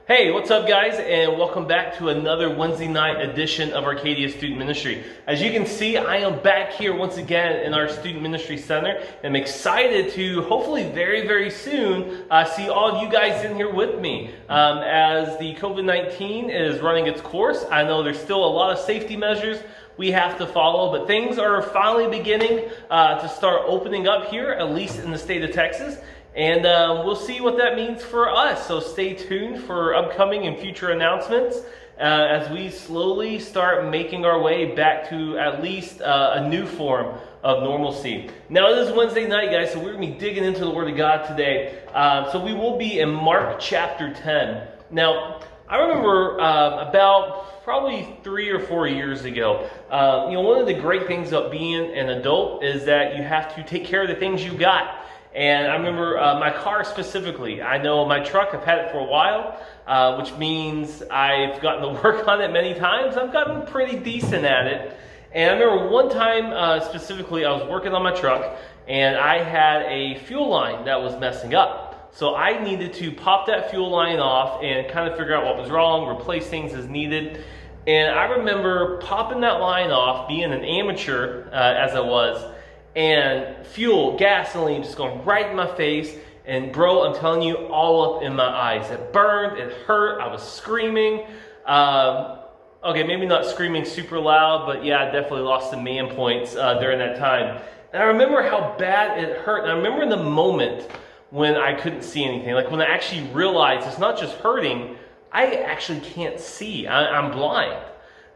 Hey, what's up guys, and welcome back to another Wednesday night edition of Arcadia Student Ministry. As you can see, I am back here once again in our Student Ministry Center. I'm excited to hopefully very soon see all of you guys in here with me. As the COVID-19 is running its course, I know there's still a lot of safety measures we have to follow, but things are finally beginning to start opening up here, at least in the state of Texas. And we'll see what that means for us. So stay tuned for upcoming and future announcements as we slowly start making our way back to at least a new form of normalcy. Now it is Wednesday night, guys, so we're going to be digging into the Word of God today. So we will be in Mark chapter 10. Now, I remember about probably 3 or 4 years ago, one of the great things about being an adult is that you have to take care of the things you got. And I remember my car specifically. I know my truck, I've had it for a while, which means I've gotten to work on it many times. I've gotten pretty decent at it. And I remember one time specifically, I was working on my truck, and I had a fuel line that was messing up. So I needed to pop that fuel line off and kind of figure out what was wrong, replace things as needed. And I remember popping that line off, being an amateur as I was, and fuel, gasoline just going right in my face. And bro, I'm telling you, all up in my eyes. It burned, it hurt, I was screaming. Okay, maybe not screaming super loud, but yeah, I definitely lost some man points during that time. And I remember how bad it hurt. And I remember in the moment when I couldn't see anything, like when I actually realized it's not just hurting, I actually can't see. I'm blind.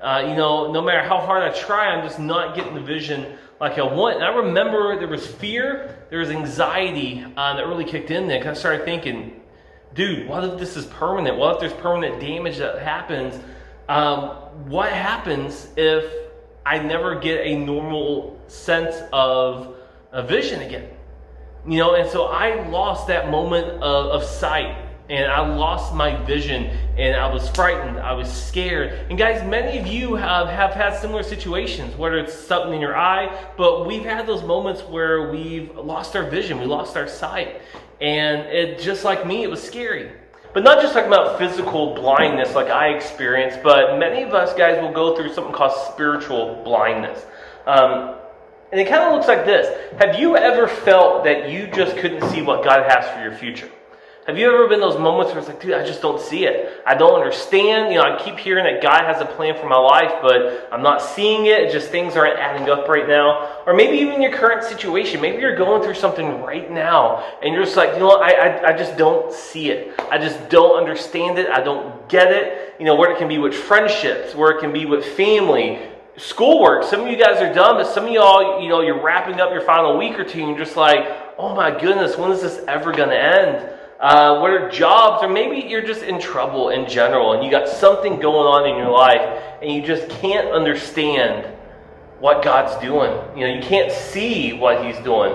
No matter how hard I try, I'm just not getting the vision like I want. And I remember there was fear, there was anxiety that really kicked in there. Because I started thinking, dude, what if this is permanent? What if there's permanent damage that happens? What happens if I never get a normal sense of vision again? And so I lost that moment of sight. And I lost my vision, and I was frightened, I was scared. And guys, many of you have had similar situations, whether it's something in your eye, but we've had those moments where we've lost our vision, we lost our sight. And it, just like me, it was scary. But not just talking about physical blindness like I experienced, but many of us guys will go through something called spiritual blindness. And it kind of looks like this. Have you ever felt that you just couldn't see what God has for your future? Have you ever been those moments where it's like, dude, I just don't see it. I don't understand. I keep hearing that God has a plan for my life, but I'm not seeing it. It's just things aren't adding up right now. Or maybe even your current situation. Maybe you're going through something right now, and you're just like, I just don't see it. I just don't understand it. I don't get it. Where it can be with friendships, where it can be with family, schoolwork. Some of you guys are done, but some of y'all, you're wrapping up your final week or two, and you're just like, oh my goodness, when is this ever going to end? Whether jobs, or maybe you're just in trouble in general and you got something going on in your life and you just can't understand what God's doing. You can't see what He's doing.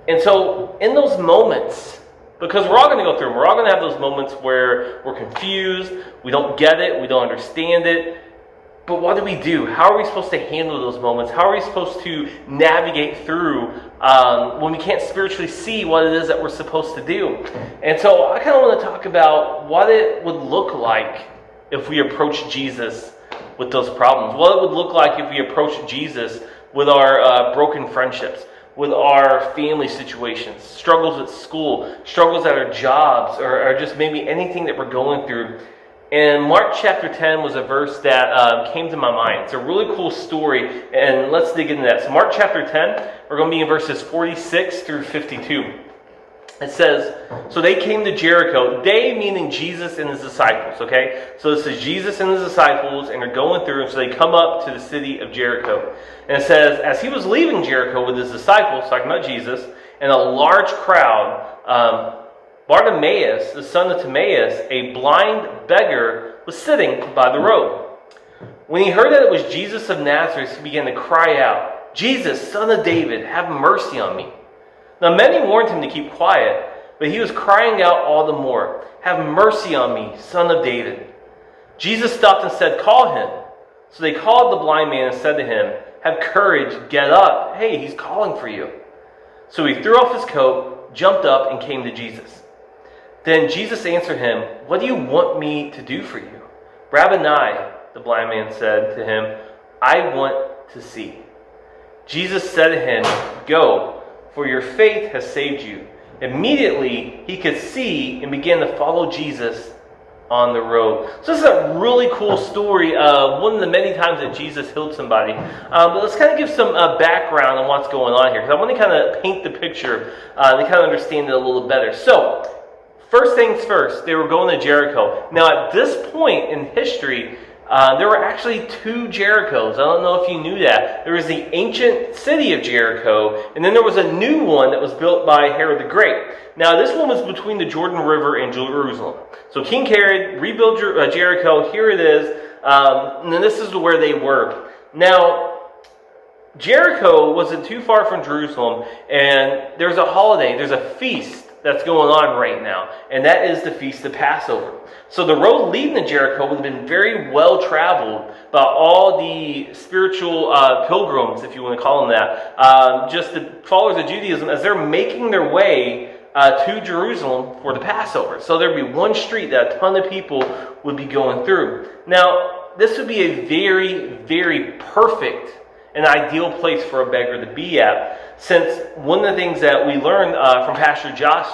And so in those moments, because we're all going to go through them, we're all going to have those moments where we're confused, we don't get it, we don't understand it. But what do we do? How are we supposed to handle those moments? How are we supposed to navigate through when we can't spiritually see what it is that we're supposed to do? And so I kind of want to talk about what it would look like if we approach Jesus with those problems. What it would look like if we approach Jesus with our broken friendships, with our family situations, struggles at school, struggles at our jobs, or just maybe anything that we're going through. And Mark chapter 10 was a verse that came to my mind. It's a really cool story, and let's dig into that. So Mark chapter 10, we're going to be in verses 46 through 52. It says, so they came to Jericho, they meaning Jesus and his disciples, okay? So this is Jesus and his disciples, and they're going through, and so they come up to the city of Jericho. And it says, as he was leaving Jericho with his disciples, talking about Jesus, and a large crowd, Bartimaeus, the son of Timaeus, a blind beggar, was sitting by the road. When he heard that it was Jesus of Nazareth, he began to cry out, Jesus, son of David, have mercy on me. Now many warned him to keep quiet, but he was crying out all the more, have mercy on me, son of David. Jesus stopped and said, call him. So they called the blind man and said to him, have courage, get up. Hey, he's calling for you. So he threw off his coat, jumped up, and came to Jesus. Then Jesus answered him, "What do you want me to do for you?" "Rabboni," the blind man said to him, "I want to see." Jesus said to him, "Go, for your faith has saved you." Immediately he could see and began to follow Jesus on the road. So this is a really cool story of one of the many times that Jesus healed somebody. But let's kind of give some background on what's going on here, because I want to kind of paint the picture to kind of understand it a little better. So, first things first, they were going to Jericho. Now at this point in history, there were actually two Jerichos. I don't know if you knew that. There was the ancient city of Jericho, and then there was a new one that was built by Herod the Great. Now, this one was between the Jordan River and Jerusalem. So King Herod rebuilt Jericho. Here it is. And then this is where they were. Now, Jericho wasn't too far from Jerusalem, and there's a holiday, there's a feast that's going on right now, and that is the Feast of Passover. So the road leading to Jericho would have been very well traveled by all the spiritual pilgrims, if you want to call them that, just the followers of Judaism, as they're making their way to Jerusalem for the Passover. So there'd be one street that a ton of people would be going through. Now, this would be a very, very perfect and ideal place for a beggar to be at, since one of the things that we learned from Pastor Josh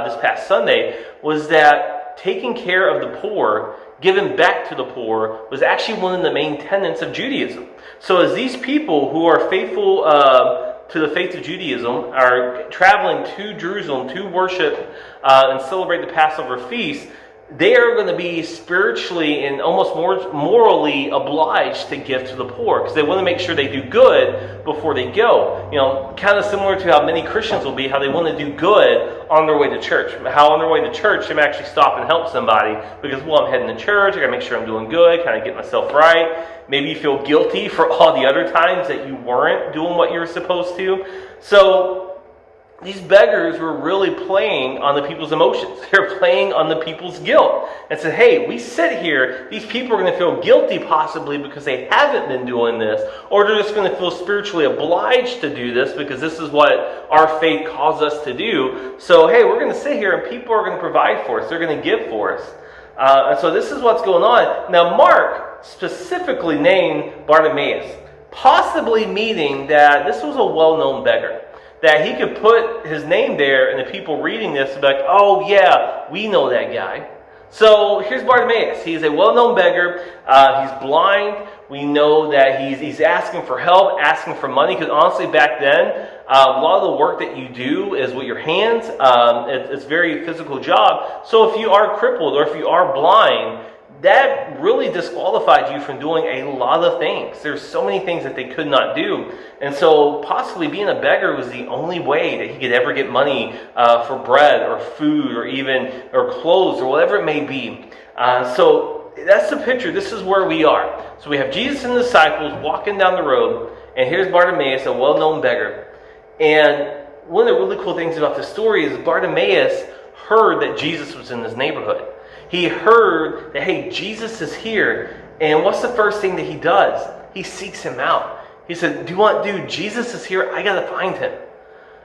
this past Sunday was that taking care of the poor, giving back to the poor, was actually one of the main tenets of Judaism. So as these people who are faithful to the faith of Judaism are traveling to Jerusalem to worship and celebrate the Passover feast, they are going to be spiritually and almost more morally obliged to give to the poor, because they want to make sure they do good before they go. You know, kind of similar to how many Christians will be, how they want to do good on their way to church. How on their way to church, they may actually stop and help somebody because, well, I'm heading to church, I got to make sure I'm doing good, kind of get myself right. Maybe you feel guilty for all the other times that you weren't doing what you were supposed to. So these beggars were really playing on the people's emotions. They're playing on the people's guilt. And said, hey, we sit here, these people are going to feel guilty possibly because they haven't been doing this, or they're just going to feel spiritually obliged to do this because this is what our faith calls us to do. So, hey, we're going to sit here and people are going to provide for us. They're going to give for us. And so this is what's going on. Now, Mark specifically named Bartimaeus, possibly meaning that this was a well-known beggar, that he could put his name there and the people reading this would be like, oh yeah, we know that guy. So here's Bartimaeus. He's a well-known beggar. He's blind. We know that he's asking for help, asking for money, because honestly back then, a lot of the work that you do is with your hands. It's a very physical job. So if you are crippled or if you are blind, that really disqualified you from doing a lot of things. There's so many things that they could not do. And so possibly being a beggar was the only way that he could ever get money for bread or food or clothes or whatever it may be. So that's the picture. This is where we are. So we have Jesus and the disciples walking down the road, and here's Bartimaeus, a well-known beggar. And one of the really cool things about the story is Bartimaeus heard that Jesus was in his neighborhood. He heard that, hey, Jesus is here. And what's the first thing that he does? He seeks him out. He said, dude, Jesus is here. I got to find him.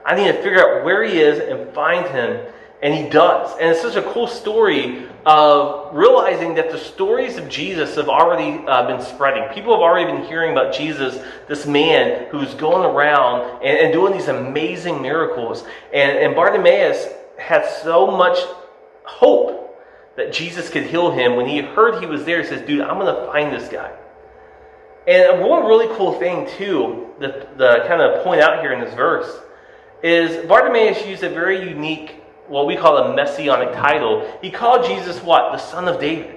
I need to figure out where he is and find him. And he does. And it's such a cool story of realizing that the stories of Jesus have already been spreading. People have already been hearing about Jesus, this man who's going around and doing these amazing miracles. And Bartimaeus had so much hope that Jesus could heal him. When he heard he was there, he says, dude, I'm going to find this guy. And one really cool thing, too, the kind of point out here in this verse, is Bartimaeus used a very unique, what we call a messianic title. He called Jesus what? The Son of David.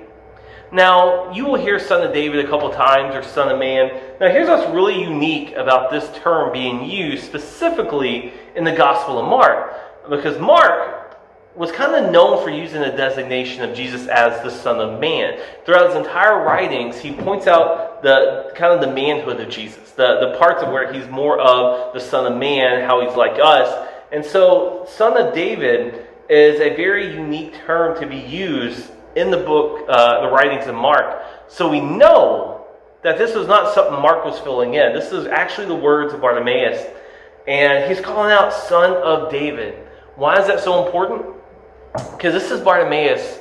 Now, you will hear Son of David a couple times, or Son of Man. Now, here's what's really unique about this term being used specifically in the Gospel of Mark. Because Mark was kind of known for using the designation of Jesus as the Son of Man. Throughout his entire writings, he points out the kind of the manhood of Jesus, the parts of where he's more of the Son of Man, how he's like us. And so, Son of David is a very unique term to be used in the book, the writings of Mark. So we know that this was not something Mark was filling in. This is actually the words of Bartimaeus. And he's calling out Son of David. Why is that so important? Because this is Bartimaeus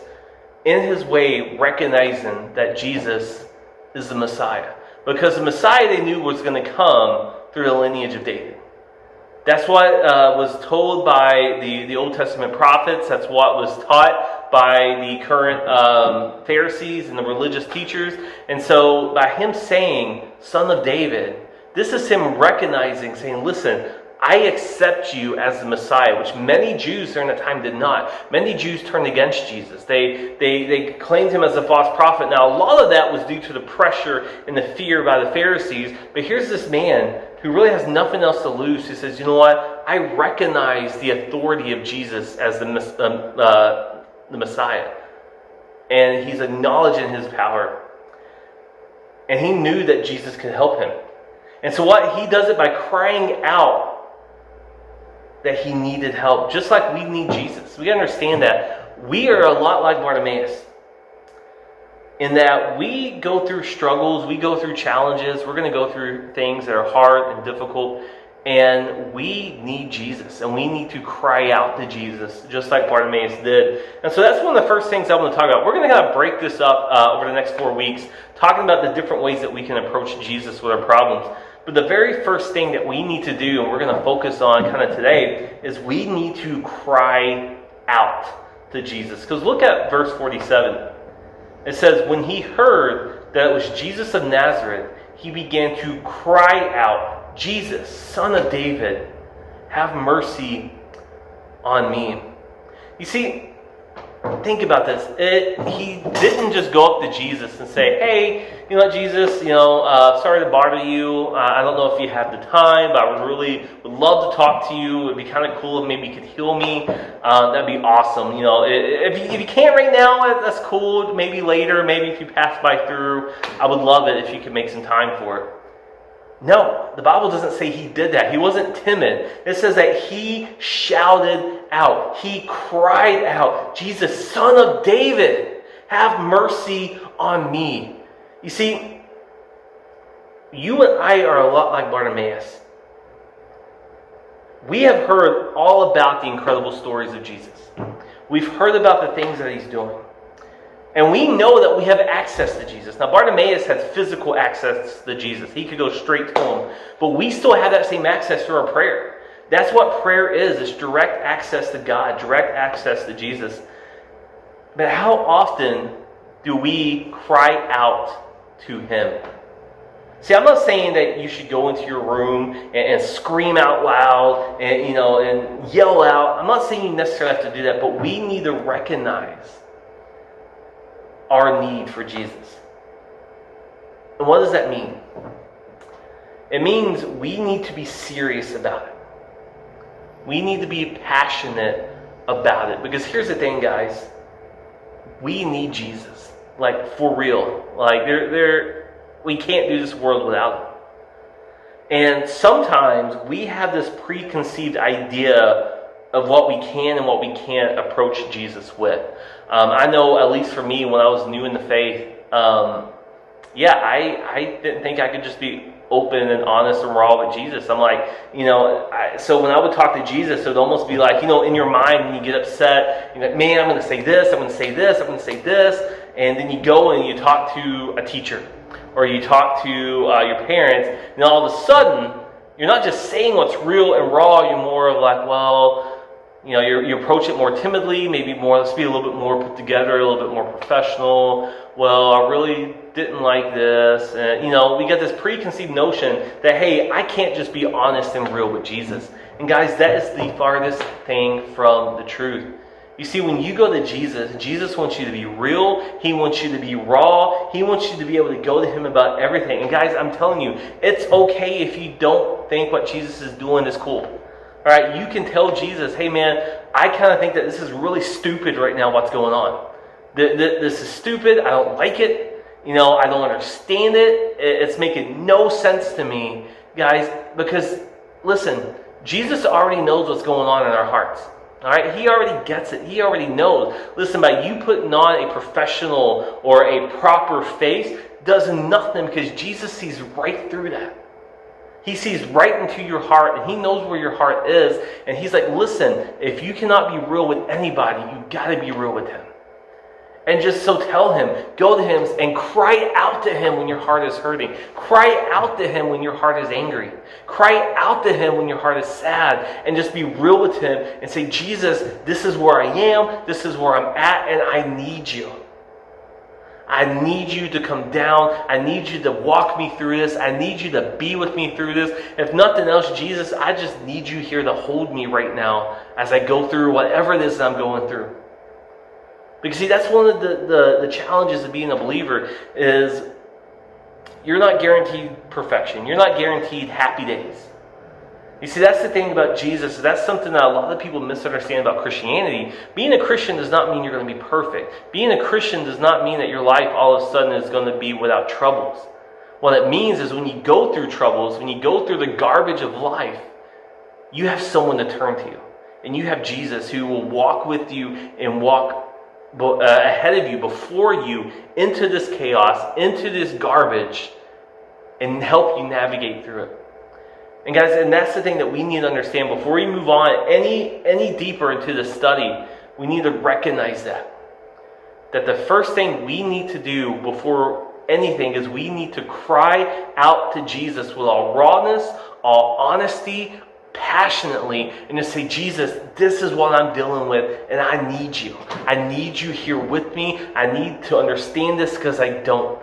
in his way recognizing that Jesus is the Messiah. Because the Messiah they knew was going to come through the lineage of David. That's what was told by the Old Testament prophets. That's what was taught by the current Pharisees and the religious teachers. And so by him saying, Son of David, this is him recognizing, saying, listen, I accept you as the Messiah, which many Jews during that time did not. Many Jews turned against Jesus. They claimed him as a false prophet. Now, a lot of that was due to the pressure and the fear by the Pharisees. But here's this man who really has nothing else to lose, who says, you know what? I recognize the authority of Jesus as the Messiah. And he's acknowledging his power. And he knew that Jesus could help him. And so what he does it by crying out that he needed help, just like we need Jesus. We understand that we are a lot like Bartimaeus in that we go through struggles, we go through challenges, we're going to go through things that are hard and difficult, and we need Jesus, and we need to cry out to Jesus, just like Bartimaeus did. And so that's one of the first things I want to talk about. We're going to kind of break this up over the next 4 weeks, talking about the different ways that we can approach Jesus with our problems. But the very first thing that we need to do, and we're going to focus on kind of today, is we need to cry out to Jesus. Because look at verse 47. It says, when he heard that it was Jesus of Nazareth, he began to cry out, Jesus, Son of David, have mercy on me. You see, think about this. He didn't just go up to Jesus and say, hey, you know what, Jesus, sorry to bother you. I don't know if you have the time, but I would love to talk to you. It'd be kind of cool if maybe you could heal me. That'd be awesome. If you can't right now, that's cool. Maybe later, maybe if you pass by through, I would love it if you could make some time for it. No, the Bible doesn't say he did that. He wasn't timid. It says that he shouted out. He cried out, Jesus, Son of David, have mercy on me. You see, you and I are a lot like Bartimaeus. We have heard all about the incredible stories of Jesus. We've heard about the things that he's doing. And we know that we have access to Jesus. Now, Bartimaeus had physical access to Jesus. He could go straight to him. But we still have that same access through our prayer. That's what prayer is. It's direct access to God, direct access to Jesus. But how often do we cry out to him? See, I'm not saying that you should go into your room and scream out loud and yell out. I'm not saying you necessarily have to do that, but we need to recognize our need for Jesus. And what does that mean? It means we need to be serious about it. We need to be passionate about it. Because here's the thing, guys. We need Jesus. Like, for real. Like, we can't do this world without him. And sometimes we have this preconceived idea of what we can and what we can't approach Jesus with. I know, at least for me, when I was new in the faith, I didn't think I could just be open and honest and raw with Jesus. I'm like, so when I would talk to Jesus, it would almost be like, in your mind, when you get upset, you're like, man, I'm going to say this, I'm going to say this, I'm going to say this. And then you go and you talk to a teacher or you talk to your parents, and all of a sudden, you're not just saying what's real and raw, you're more of like, well, you approach it more timidly, maybe more, let's be a little bit more put together, a little bit more professional. Well, I really didn't like this. And, we get this preconceived notion that, hey, I can't just be honest and real with Jesus. And guys, that is the farthest thing from the truth. You see, when you go to Jesus, Jesus wants you to be real. He wants you to be raw. He wants you to be able to go to him about everything. And guys, I'm telling you, it's okay if you don't think what Jesus is doing is cool. All right, you can tell Jesus, hey man, I kind of think that this is really stupid right now, what's going on. This is stupid. I don't like it. I don't understand it. It's making no sense to me, guys, because, listen, Jesus already knows what's going on in our hearts. All right, he already gets it. He already knows. Listen, by you putting on a professional or a proper face does nothing because Jesus sees right through that. He sees right into your heart, and he knows where your heart is. And he's like, listen, if you cannot be real with anybody, you got to be real with him. And just so tell him, go to him and cry out to him when your heart is hurting. Cry out to him when your heart is angry. Cry out to him when your heart is sad. And just be real with him and say, Jesus, this is where I am. This is where I'm at, and I need you. I need you to come down. I need you to walk me through this. I need you to be with me through this. If nothing else, Jesus, I just need you here to hold me right now as I go through whatever it is that I'm going through. Because see, that's one of the challenges of being a believer is you're not guaranteed perfection. You're not guaranteed happy days. You see, that's the thing about Jesus. That's something that a lot of people misunderstand about Christianity. Being a Christian does not mean you're going to be perfect. Being a Christian does not mean that your life all of a sudden is going to be without troubles. What it means is when you go through troubles, when you go through the garbage of life, you have someone to turn to. And you have Jesus who will walk with you and walk ahead of you, before you, into this chaos, into this garbage, and help you navigate through it. And guys, and that's the thing that we need to understand before we move on any deeper into the study. We need to recognize that the first thing we need to do before anything is we need to cry out to Jesus with all rawness, all honesty, passionately, and to say, Jesus, this is what I'm dealing with, and I need you. I need you here with me. I need to understand this because I don't.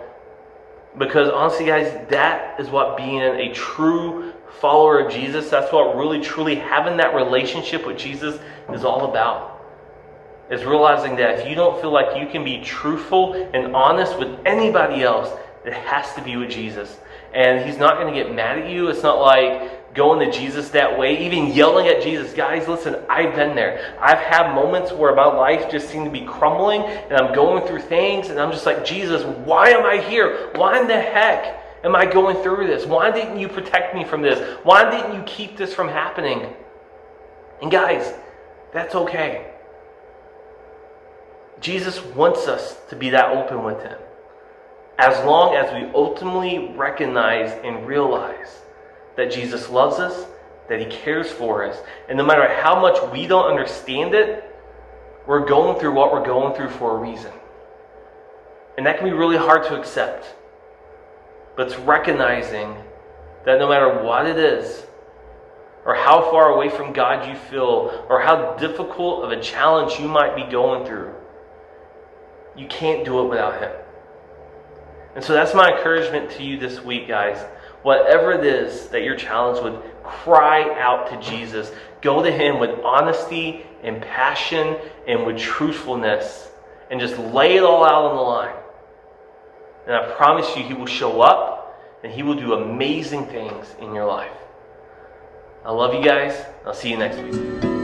Because honestly, guys, that is what being a true follower of Jesus, that's what really, truly having that relationship with Jesus is all about. Is realizing that if you don't feel like you can be truthful and honest with anybody else, it has to be with Jesus. And he's not going to get mad at you. It's not like going to Jesus that way, even yelling at Jesus. Guys, listen, I've been there. I've had moments where my life just seemed to be crumbling and I'm going through things and I'm just like, Jesus, why am I here? Why in the heck am I going through this? Why didn't you protect me from this? Why didn't you keep this from happening? And guys, that's okay. Jesus wants us to be that open with him, as long as we ultimately recognize and realize that Jesus loves us, that he cares for us. And no matter how much we don't understand it, we're going through what we're going through for a reason. And that can be really hard to accept. But it's recognizing that no matter what it is, or how far away from God you feel, or how difficult of a challenge you might be going through, you can't do it without him. And so that's my encouragement to you this week, guys. Whatever it is that you're challenged with, cry out to Jesus. Go to him with honesty and passion and with truthfulness. And just lay it all out on the line. And I promise you, he will show up and he will do amazing things in your life. I love you guys. I'll see you next week.